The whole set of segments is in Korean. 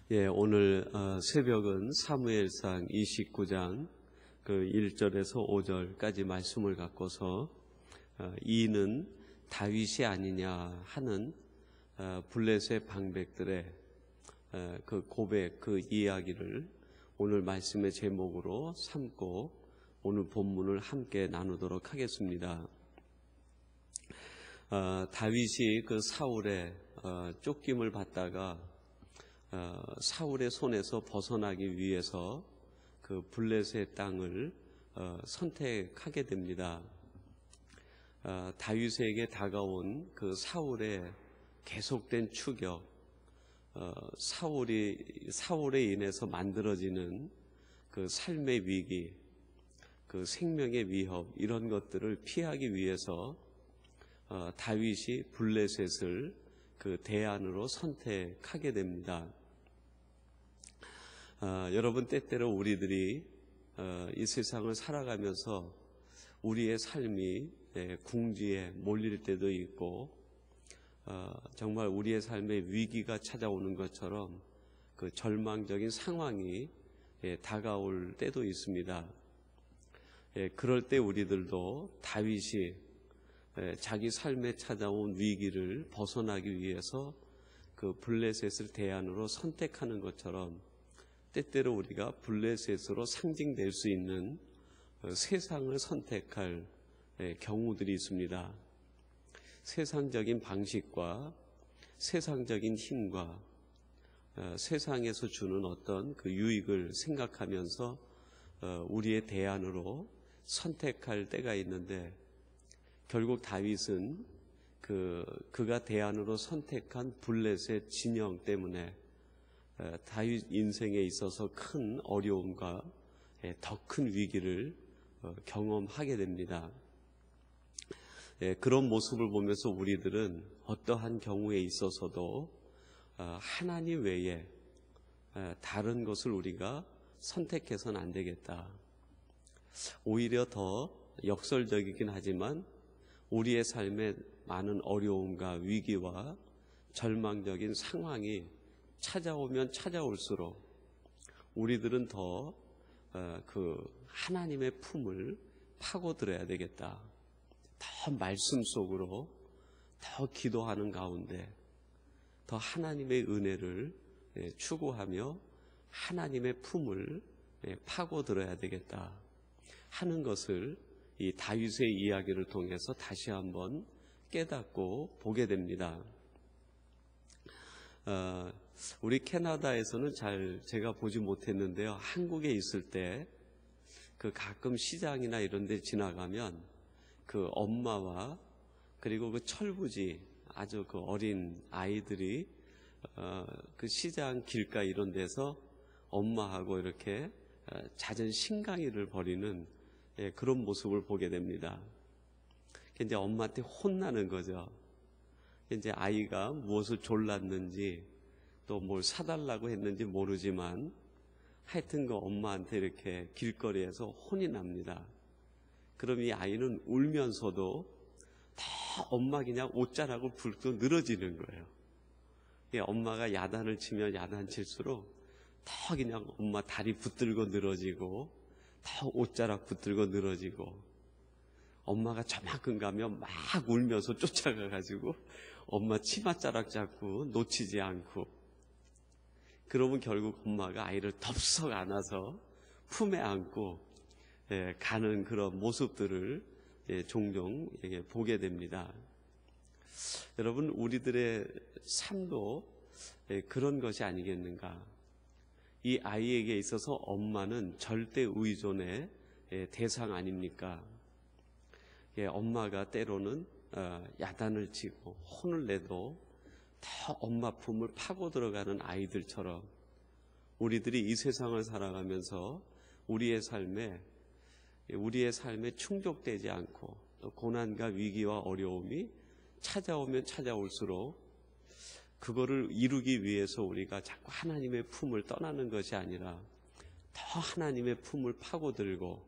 오늘 새벽은 사무엘상 29장 그 1절에서 5절까지 말씀을 갖고서 이는 다윗이 아니냐 하는 블레셋 방백들의 그 고백, 그 이야기를 오늘 말씀의 제목으로 삼고 오늘 본문을 함께 나누도록 하겠습니다. 다윗이 그 사울의 쫓김을 받다가 사울의 손에서 벗어나기 위해서 그 블레셋 땅을 선택하게 됩니다. 다윗에게 다가온 그 사울의 계속된 추격, 사울에 인해서 만들어지는 그 삶의 위기, 그 생명의 위협, 이런 것들을 피하기 위해서 다윗이 블레셋을 그 대안으로 선택하게 됩니다. 여러분, 때때로 우리들이 이 세상을 살아가면서 우리의 삶이 궁지에 몰릴 때도 있고 정말 우리의 삶에 위기가 찾아오는 것처럼 그 절망적인 상황이 다가올 때도 있습니다. 그럴 때 우리들도 다윗이 자기 삶에 찾아온 위기를 벗어나기 위해서 그 블레셋을 대안으로 선택하는 것처럼 때때로 우리가 블레셋으로 상징될 수 있는 세상을 선택할 경우들이 있습니다. 세상적인 방식과 세상적인 힘과 세상에서 주는 어떤 그 유익을 생각하면서 우리의 대안으로 선택할 때가 있는데, 결국 다윗은 그가 대안으로 선택한 블레셋 진영 때문에 다윗 인생에 있어서 큰 어려움과 더 큰 위기를 경험하게 됩니다. 그런 모습을 보면서 우리들은 어떠한 경우에 있어서도 하나님 외에 다른 것을 우리가 선택해서는 안 되겠다. 오히려 더 역설적이긴 하지만 우리의 삶에 많은 어려움과 위기와 절망적인 상황이 찾아오면 찾아올수록 우리들은 더 그 하나님의 품을 파고들어야 되겠다. 더 말씀 속으로 더 기도하는 가운데 더 하나님의 은혜를 추구하며 하나님의 품을 파고들어야 되겠다 하는 것을 이 다윗의 이야기를 통해서 다시 한번 깨닫고 보게 됩니다. 우리 캐나다에서는 잘 제가 보지 못했는데요, 한국에 있을 때 그 가끔 시장이나 이런 데 지나가면 그 엄마와 그리고 그 철부지 아주 그 어린 아이들이 그 시장 길가 이런 데서 엄마하고 이렇게 잦은 신강이를 벌이는 그런 모습을 보게 됩니다. 이제 엄마한테 혼나는 거죠. 이제 아이가 무엇을 졸랐는지 또 뭘 사달라고 했는지 모르지만 하여튼 그 엄마한테 이렇게 길거리에서 혼이 납니다. 그럼 이 아이는 울면서도 다 엄마 그냥 옷자락을 붉고 늘어지는 거예요. 엄마가 야단을 치면 야단 칠수록 더 그냥 엄마 다리 붙들고 늘어지고 더 옷자락 붙들고 늘어지고, 엄마가 저만큼 가면 막 울면서 쫓아가가지고 엄마 치맛자락 잡고 놓치지 않고, 그러면 결국 엄마가 아이를 덥석 안아서 품에 안고 가는 그런 모습들을 종종 보게 됩니다. 여러분, 우리들의 삶도 그런 것이 아니겠는가? 이 아이에게 있어서 엄마는 절대 의존의 대상 아닙니까? 엄마가 때로는 야단을 치고 혼을 내도 다 엄마 품을 파고 들어가는 아이들처럼 우리들이 이 세상을 살아가면서 우리의 삶에 충족되지 않고 또 고난과 위기와 어려움이 찾아오면 찾아올수록 그거를 이루기 위해서 우리가 자꾸 하나님의 품을 떠나는 것이 아니라 더 하나님의 품을 파고들고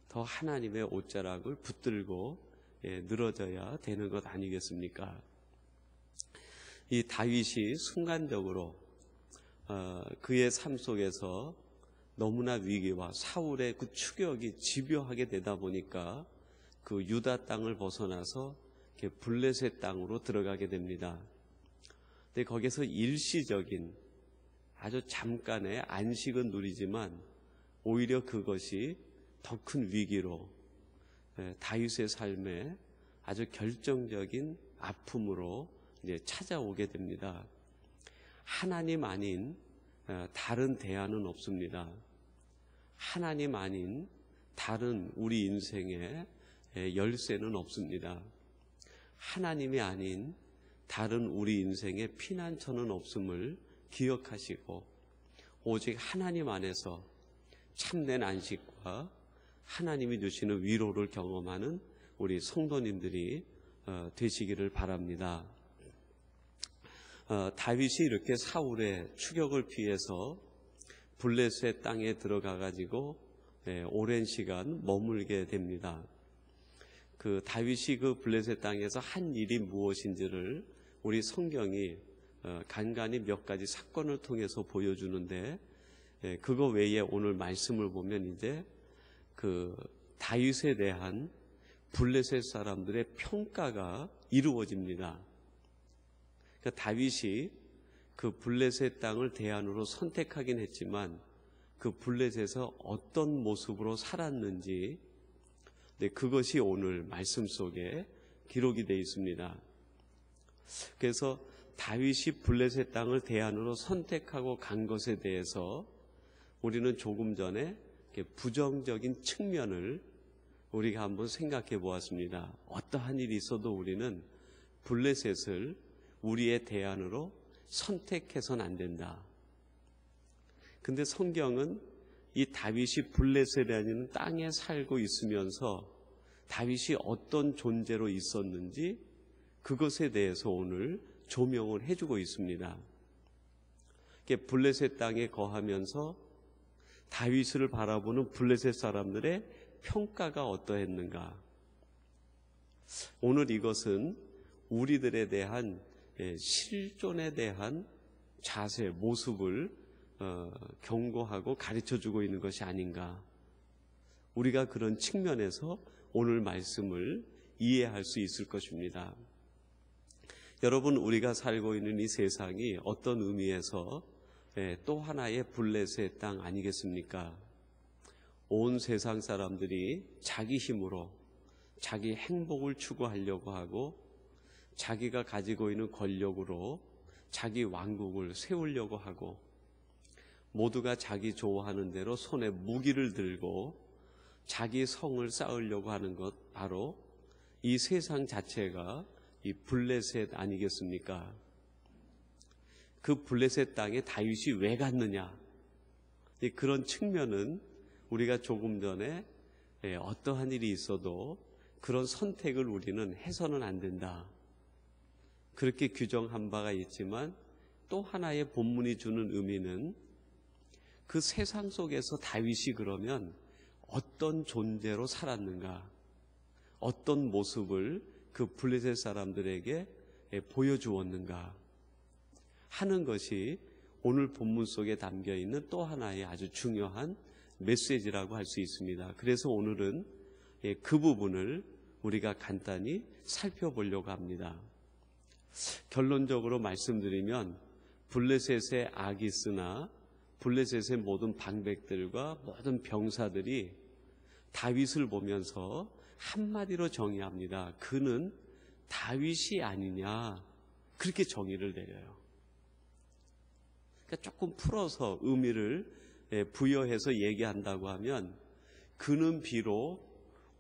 더 하나님의 옷자락을 붙들고 늘어져야 되는 것 아니겠습니까? 이 다윗이 순간적으로 그의 삶 속에서 너무나 위기와 사울의 그 추격이 집요하게 되다 보니까 그 유다 땅을 벗어나서 블레셋 땅으로 들어가게 됩니다. 근데 거기서 일시적인 아주 잠깐의 안식은 누리지만 오히려 그것이 더 큰 위기로 다윗의 삶에 아주 결정적인 아픔으로 이제 찾아오게 됩니다. 하나님 아닌 다른 대안은 없습니다. 하나님 아닌 다른 우리 인생의 열쇠는 없습니다. 하나님이 아닌 다른 우리 인생의 피난처는 없음을 기억하시고 오직 하나님 안에서 참된 안식과 하나님이 주시는 위로를 경험하는 우리 성도님들이 되시기를 바랍니다. 다윗이 이렇게 사울의 추격을 피해서 블레셋 땅에 들어가 가지고 오랜 시간 머물게 됩니다. 그 다윗이 그 블레셋 땅에서 한 일이 무엇인지를 우리 성경이 간간히 몇 가지 사건을 통해서 보여주는데, 그거 외에 오늘 말씀을 보면 이제 그 다윗에 대한 블레셋 사람들의 평가가 이루어집니다. 그러니까 다윗이 그 블레셋 땅을 대안으로 선택하긴 했지만 그 블레셋에서 어떤 모습으로 살았는지, 그것이 오늘 말씀 속에 기록이 되어 있습니다. 그래서 다윗이 블레셋 땅을 대안으로 선택하고 간 것에 대해서 우리는 조금 전에 부정적인 측면을 우리가 한번 생각해 보았습니다. 어떠한 일이 있어도 우리는 블레셋을 우리의 대안으로 선택해서는 안 된다. 근데 성경은 이 다윗이 블레셋이라는 땅에 살고 있으면서 다윗이 어떤 존재로 있었는지 그것에 대해서 오늘 조명을 해주고 있습니다. 블레셋 땅에 거하면서 다윗을 바라보는 블레셋 사람들의 평가가 어떠했는가? 오늘 이것은 우리들에 대한 실존에 대한 자세, 모습을 경고하고 가르쳐주고 있는 것이 아닌가. 우리가 그런 측면에서 오늘 말씀을 이해할 수 있을 것입니다. 여러분, 우리가 살고 있는 이 세상이 어떤 의미에서 또 하나의 블레셋 땅 아니겠습니까? 온 세상 사람들이 자기 힘으로 자기 행복을 추구하려고 하고 자기가 가지고 있는 권력으로 자기 왕국을 세우려고 하고 모두가 자기 좋아하는 대로 손에 무기를 들고 자기 성을 쌓으려고 하는 것, 바로 이 세상 자체가 이 블레셋 아니겠습니까? 그 블레셋 땅에 다윗이 왜 갔느냐? 그런 측면은 우리가 조금 전에 어떠한 일이 있어도 그런 선택을 우리는 해서는 안 된다, 그렇게 규정한 바가 있지만, 또 하나의 본문이 주는 의미는 그 세상 속에서 다윗이 그러면 어떤 존재로 살았는가, 어떤 모습을 그 블레셋 사람들에게 보여주었는가 하는 것이 오늘 본문 속에 담겨있는 또 하나의 아주 중요한 메시지라고 할 수 있습니다. 그래서 오늘은 그 부분을 우리가 간단히 살펴보려고 합니다. 결론적으로 말씀드리면 블레셋의 아기스나 블레셋의 모든 방백들과 모든 병사들이 다윗을 보면서 한마디로 정의합니다. 그는 다윗이 아니냐, 그렇게 정의를 내려요. 그러니까 조금 풀어서 의미를 부여해서 얘기한다고 하면, 그는 비록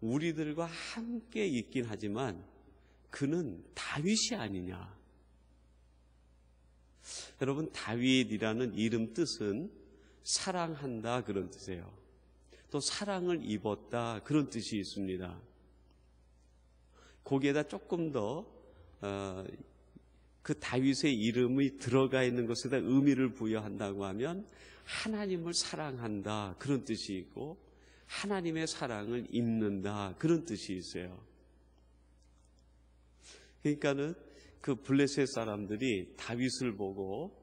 우리들과 함께 있긴 하지만 그는 다윗이 아니냐. 여러분, 다윗이라는 이름 뜻은 사랑한다, 그런 뜻이에요. 또 사랑을 입었다, 그런 뜻이 있습니다. 거기에다 조금 더 그 다윗의 이름이 들어가 있는 것에다 의미를 부여한다고 하면 하나님을 사랑한다, 그런 뜻이 있고 하나님의 사랑을 입는다, 그런 뜻이 있어요. 그러니까는 그 블레셋 사람들이 다윗을 보고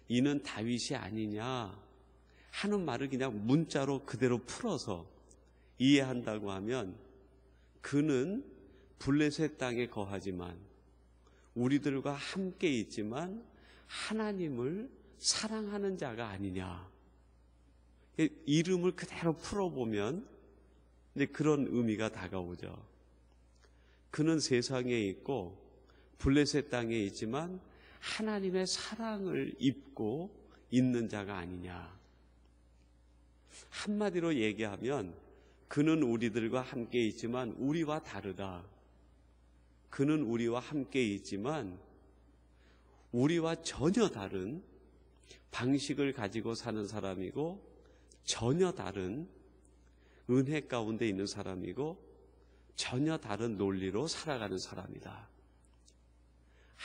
이는 다윗이 아니냐 하는 말을 그냥 문자로 그대로 풀어서 이해한다고 하면 그는 블레셋 땅에 거하지만 우리들과 함께 있지만 하나님을 사랑하는 자가 아니냐. 이름을 그대로 풀어보면 이제 그런 의미가 다가오죠. 그는 세상에 있고 블레셋 땅에 있지만 하나님의 사랑을 입고 있는 자가 아니냐. 한마디로 얘기하면 그는 우리들과 함께 있지만 우리와 다르다. 그는 우리와 함께 있지만 우리와 전혀 다른 방식을 가지고 사는 사람이고 전혀 다른 은혜 가운데 있는 사람이고 전혀 다른 논리로 살아가는 사람이다.